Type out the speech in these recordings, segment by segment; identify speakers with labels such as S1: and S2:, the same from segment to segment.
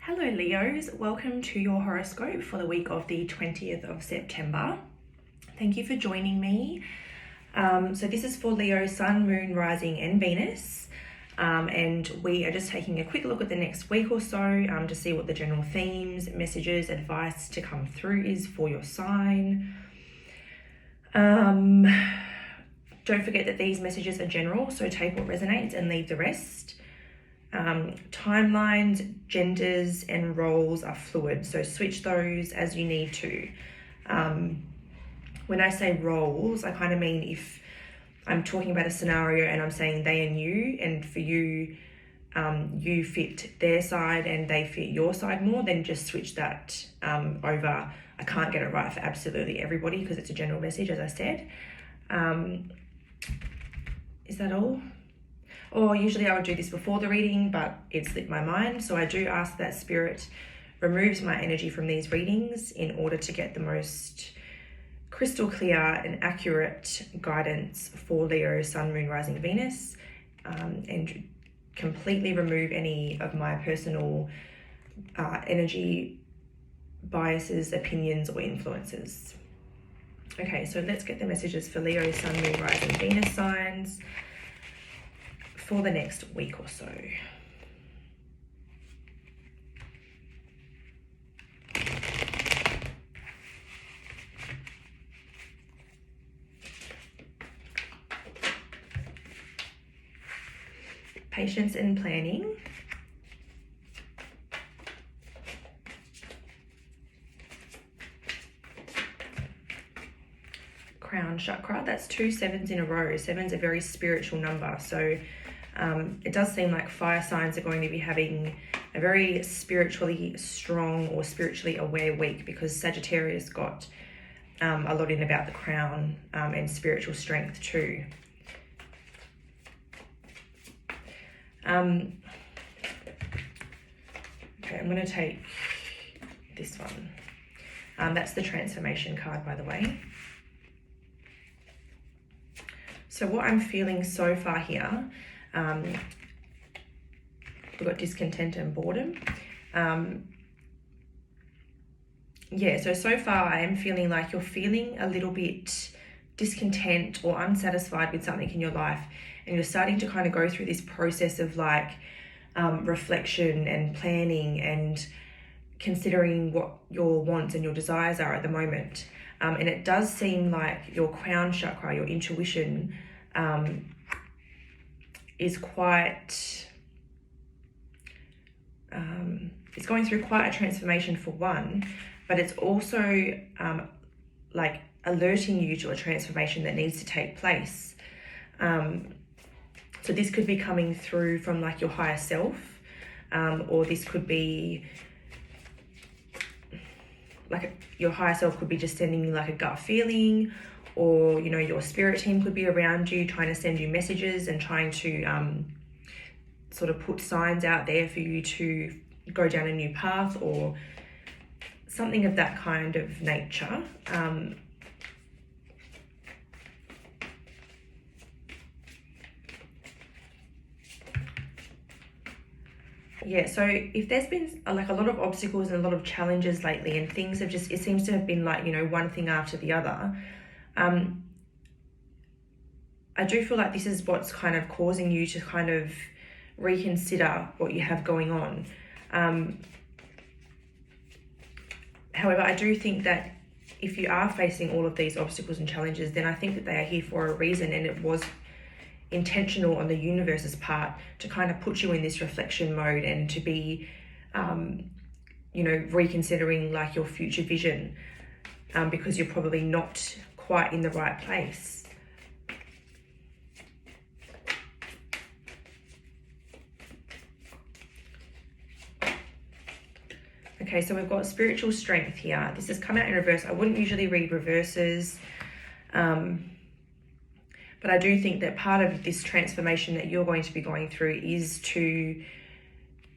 S1: Hello Leos, welcome to your horoscope for the week of the 20th of September. Thank you for joining me. So this is for Leo, Sun, Moon, Rising and Venus. And we are just taking a quick look at the next week or so to see what the general themes, messages, advice to come through is for your sign. Don't forget that these messages are general, so take what resonates and leave the rest. Timelines, genders and roles are fluid, so switch those as you need to. When I say roles, I kind of mean if I'm talking about a scenario and I'm saying they and you, and for you, you fit their side and they fit your side more, then just switch that over. I can't get it right for absolutely everybody because it's a general message, as I said. Is that all? Or usually I would do this before the reading, but it slipped my mind. So I do ask that Spirit removes my energy from these readings in order to get the most crystal clear and accurate guidance for Leo, Sun, Moon, Rising, Venus, and completely remove any of my personal energy biases, opinions, or influences. Okay, so let's get the messages for Leo, Sun, Moon, Rising, Venus signs for the next week or so. Patience and planning. Crown chakra, that's 2 sevens in a row. Seven's a very spiritual number, so it does seem like fire signs are going to be having a very spiritually strong or spiritually aware week, because Sagittarius got a lot in about the crown and spiritual strength too. Okay, I'm going to take this one. That's the transformation card, by the way. So what I'm feeling so far here, we've got discontent and boredom. So far I am feeling like you're feeling a little bit discontent or unsatisfied with something in your life, and you're starting to kind of go through this process of like reflection and planning and considering what your wants and your desires are at the moment. And it does seem like your crown chakra, your intuition, is quite, it's going through quite a transformation for one, but it's also like alerting you to a transformation that needs to take place. So this could be coming through from like your higher self, or this could be like your higher self could be just sending you like a gut feeling, or you know, your spirit team could be around you trying to send you messages and trying to sort of put signs out there for you to go down a new path or something of that kind of nature. So if there's been like a lot of obstacles and a lot of challenges lately, and things have just, it seems to have been like, you know, one thing after the other, I do feel like this is what's kind of causing you to kind of reconsider what you have going on. However, I do think that if you are facing all of these obstacles and challenges, then I think that they are here for a reason, and it was intentional on the universe's part to kind of put you in this reflection mode and to be, you know, reconsidering like your future vision, because you're probably not quite in the right place. Okay, so we've got spiritual strength here. This has come out in reverse. I wouldn't usually read reverses, but I do think that part of this transformation that you're going to be going through is to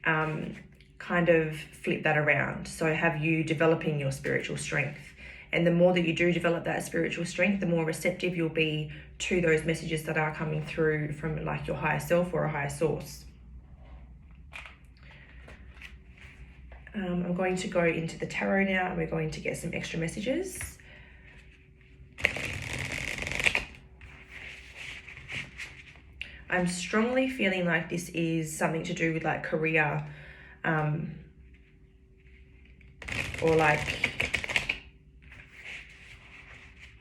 S1: kind of flip that around. So have you developing your spiritual strength. And the more that you do develop that spiritual strength, the more receptive you'll be to those messages that are coming through from like your higher self or a higher source. I'm going to go into the tarot now, and we're going to get some extra messages. I'm strongly feeling like this is something to do with like career, or like,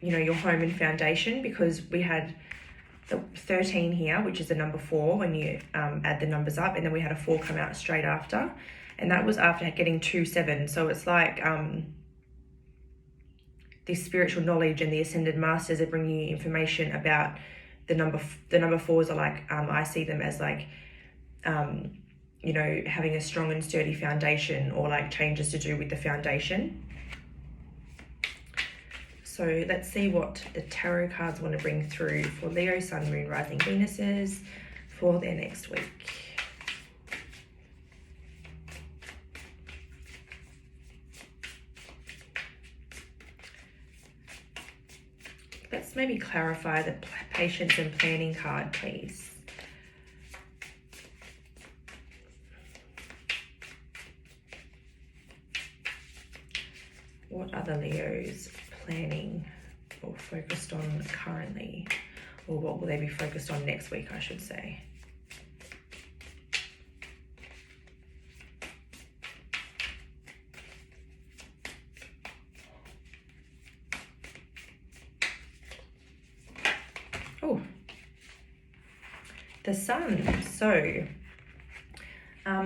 S1: you know, your home and foundation, because we had the 13 here, which is the number 4 when you add the numbers up, and then we had a 4 come out straight after, and that was after getting 2 7. So it's like this spiritual knowledge and the ascended masters are bringing you information about the number 4s are like, I see them as like, you know, having a strong and sturdy foundation, or like changes to do with the foundation. So let's see what the tarot cards want to bring through for Leo, Sun, Moon, Rising, Venuses for their next week. Let's maybe clarify the patience and planning card, please. What are the Leos planning or focused on currently? Or what will they be focused on next week, I should say? Oh, the Sun. So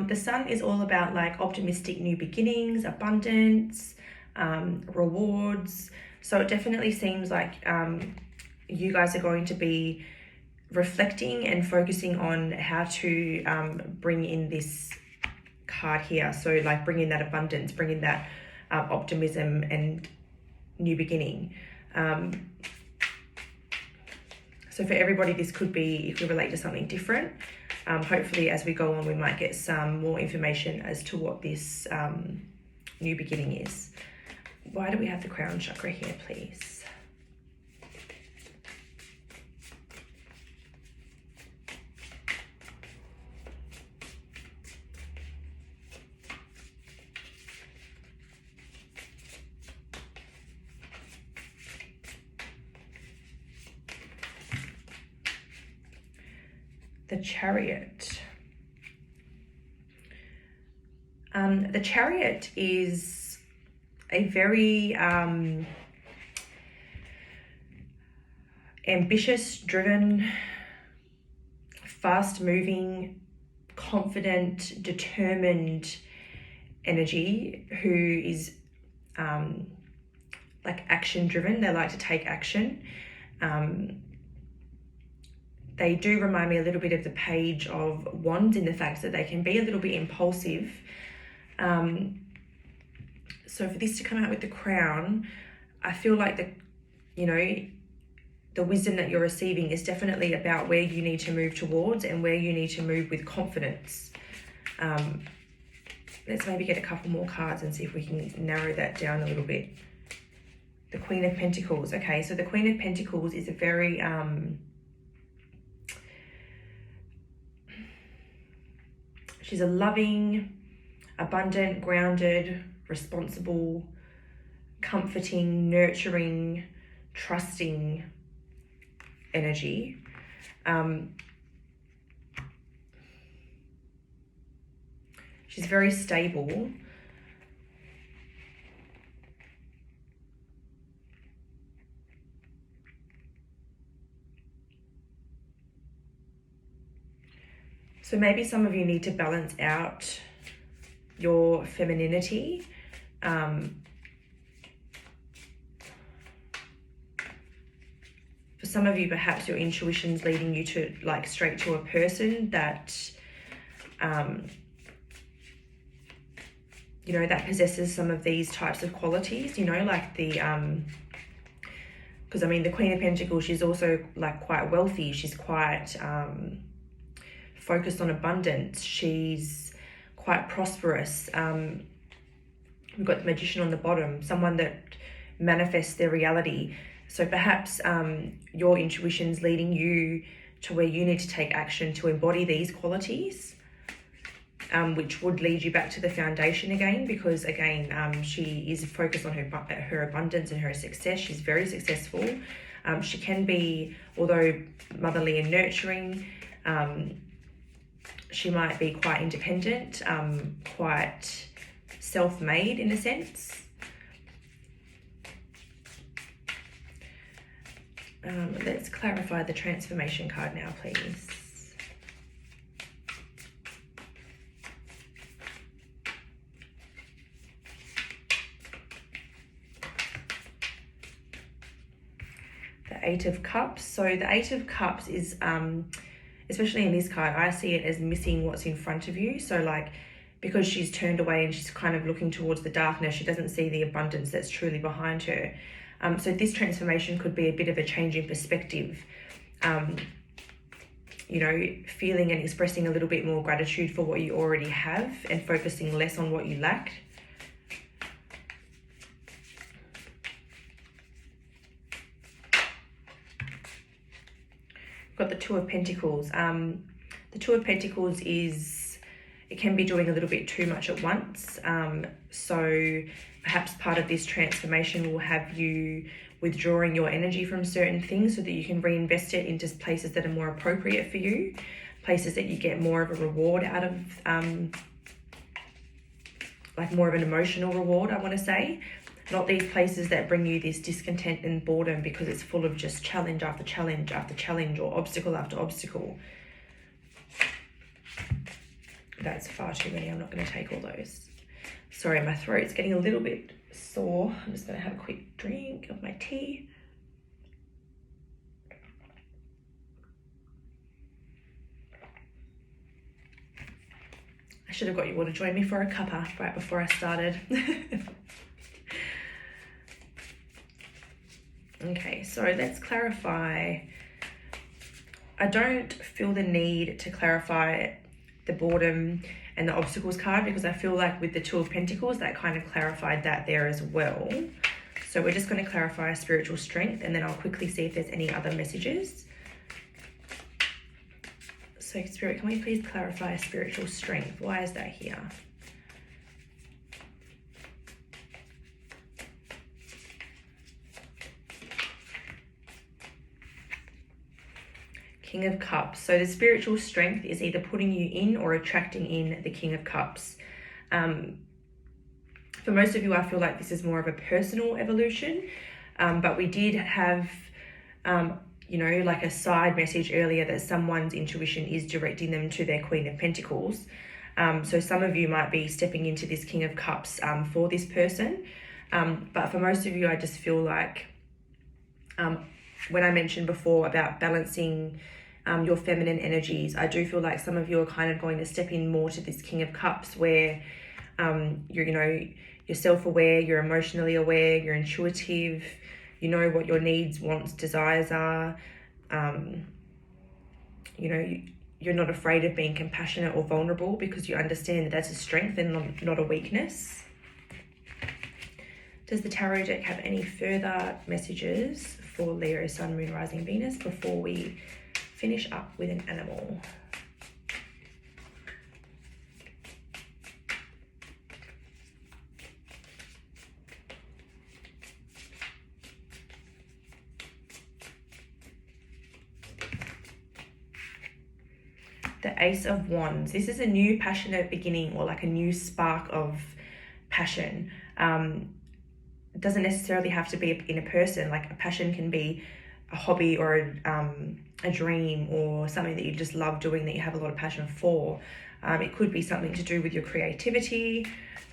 S1: the Sun is all about like optimistic new beginnings, abundance, rewards. So it definitely seems like you guys are going to be reflecting and focusing on how to bring in this card here. So like bring in that abundance, bring in that optimism and new beginning. So for everybody, this could be, you could relate to something different. Hopefully as we go on, we might get some more information as to what this new beginning is. Why do we have the crown chakra here, please? The Chariot. The Chariot is a very ambitious, driven, fast-moving, confident, determined energy who is like action-driven. They like to take action. They do remind me a little bit of the Page of Wands in the fact that they can be a little bit impulsive. So for this to come out with the Crown, I feel like the wisdom that you're receiving is definitely about where you need to move towards and where you need to move with confidence. Let's maybe get a couple more cards and see if we can narrow that down a little bit. The Queen of Pentacles. Okay, so the Queen of Pentacles is a very she's a loving, abundant, grounded, responsible, comforting, nurturing, trusting energy. She's very stable. So maybe some of you need to balance out your femininity. For some of you, perhaps your intuition's leading you to like straight to a person that, that possesses some of these types of qualities, like the, because I mean, the Queen of Pentacles, she's also like quite wealthy. She's quite, focused on abundance. She's quite prosperous. We've got the Magician on the bottom, someone that manifests their reality. So perhaps your intuition's leading you to where you need to take action to embody these qualities. which would lead you back to the foundation again, because again, she is focused on her abundance and her success. She's very successful. She can be, although motherly and nurturing, she might be quite independent, quite self-made in a sense. Let's clarify the transformation card now, please. The Eight of Cups. So the Eight of Cups is, especially in this card, I see it as missing what's in front of you. So like, because she's turned away and she's kind of looking towards the darkness, she doesn't see the abundance that's truly behind her. So this transformation could be a bit of a change in perspective. You know, feeling and expressing a little bit more gratitude for what you already have and focusing less on what you lack. Got the Two of Pentacles. The Two of Pentacles is, it can be doing a little bit too much at once. So perhaps part of this transformation will have you withdrawing your energy from certain things so that you can reinvest it into places that are more appropriate for you, places that you get more of a reward out of, like more of an emotional reward, I want to say. Not these places that bring you this discontent and boredom because it's full of just challenge after challenge after challenge or obstacle after obstacle. That's far too many. I'm not going to take all those. Sorry, my throat's getting a little bit sore. I'm just going to have a quick drink of my tea. I should have got you all to join me for a cuppa right before I started. Okay, so let's clarify. I don't feel the need to clarify the boredom and the obstacles card because I feel like with the Two of Pentacles, that kind of clarified that there as well. So we're just going to clarify spiritual strength, and then I'll quickly see if there's any other messages. So Spirit, can we please clarify spiritual strength? Why is that here? King of Cups. So the spiritual strength is either putting you in or attracting in the King of Cups. For most of you, I feel like this is more of a personal evolution, but we did have, you know, like a side message earlier that someone's intuition is directing them to their Queen of Pentacles. So some of you might be stepping into this King of Cups for this person, but for most of you, I just feel like when I mentioned before about balancing your feminine energies, I do feel like some of you are kind of going to step in more to this King of Cups where you're, you know, you're self-aware, you're emotionally aware, you're intuitive, you know what your needs, wants, desires are. You know, you're not afraid of being compassionate or vulnerable because you understand that that's a strength and not a weakness. Does the tarot deck have any further messages for Leo, Sun, Moon, Rising, Venus before we finish up with an animal? The Ace of Wands. This is a new passionate beginning or like a new spark of passion. It doesn't necessarily have to be in a person. Like a passion can be a hobby or a dream or something that you just love doing that you have a lot of passion for. It could be something to do with your creativity.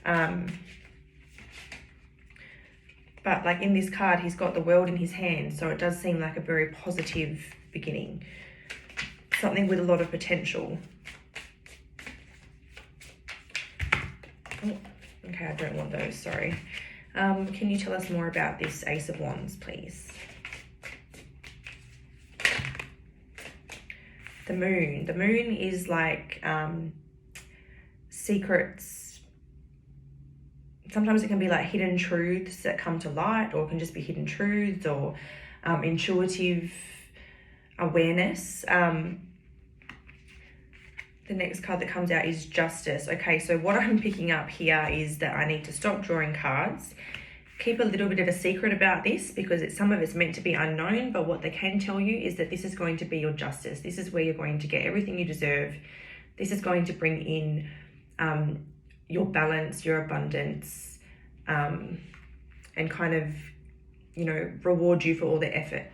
S1: But like in this card, he's got the world in his hand. So it does seem like a very positive beginning. Something with a lot of potential. Oh, okay, I don't want those, sorry. Can you tell us more about this Ace of Wands, please? The Moon. The Moon is like secrets. Sometimes it can be like hidden truths that come to light, or it can just be hidden truths or intuitive awareness. The next card that comes out is Justice. Okay, so what I'm picking up here is that I need to stop drawing cards. Keep a little bit of a secret about this because some of it's meant to be unknown, but what they can tell you is that this is going to be your justice. This is where you're going to get everything you deserve. This is going to bring in your balance, your abundance, and kind of, you know, reward you for all the effort.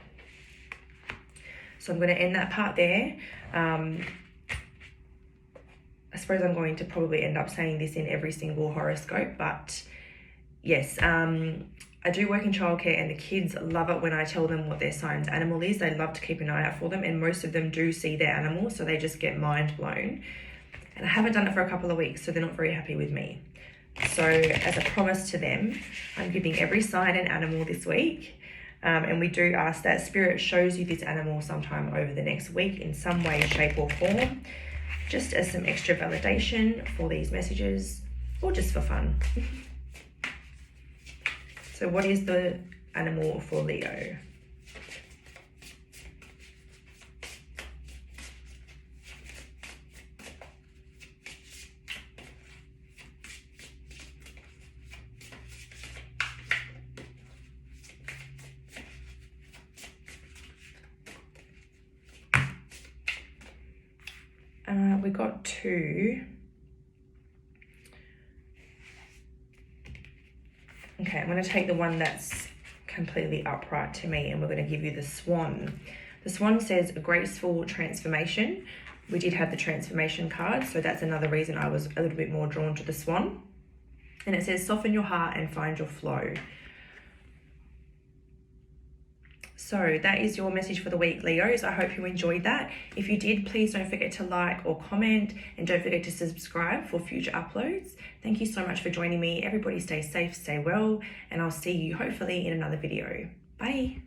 S1: So I'm going to end that part there. I suppose I'm going to probably end up saying this in every single horoscope, but yes, I do work in childcare and the kids love it when I tell them what their sign's animal is. They love to keep an eye out for them, and most of them do see their animal, so they just get mind blown. And I haven't done it for a couple of weeks, so they're not very happy with me. So as a promise to them, I'm giving every sign an animal this week. And we do ask that Spirit shows you this animal sometime over the next week in some way, shape or form, just as some extra validation for these messages, or just for fun. So what is the animal for Leo? We got 2. Okay, I'm going to take the one that's completely upright to me, and we're going to give you the Swan. The Swan says a graceful transformation. We did have the transformation card, so that's another reason I was a little bit more drawn to the Swan. And it says soften your heart and find your flow. So that is your message for the week, Leos. I hope you enjoyed that. If you did, please don't forget to like or comment, and don't forget to subscribe for future uploads. Thank you so much for joining me. Everybody stay safe, stay well, and I'll see you hopefully in another video. Bye.